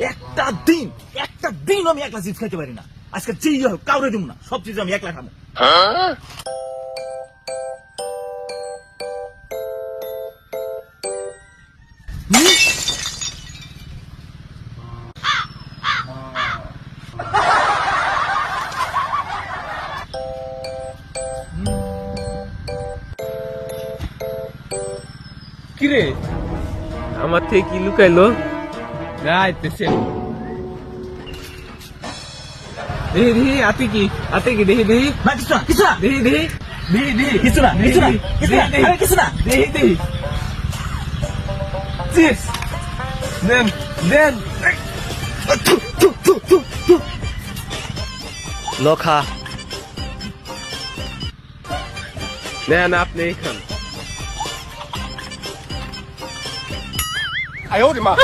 একটা দিন আমি একলা চিপস খাইতে পারি না। আজকে যেই হোক কাউরে দিব না, সব চিজ আমি একলা খাবো। কিরে আমার থেকে কি লুকাইলো? যাইতেছে দেখি দেখি আতে কি দেখি দেখি না কিছু না, কিছু না, দেখি দেখি দেখি দেখি কিছু না, কিছু না, কিছু না, আরে কিছু না। দেখি দেখি চিপস দেন দেন লখা নেন আপনি খান। 哎呦我的妈！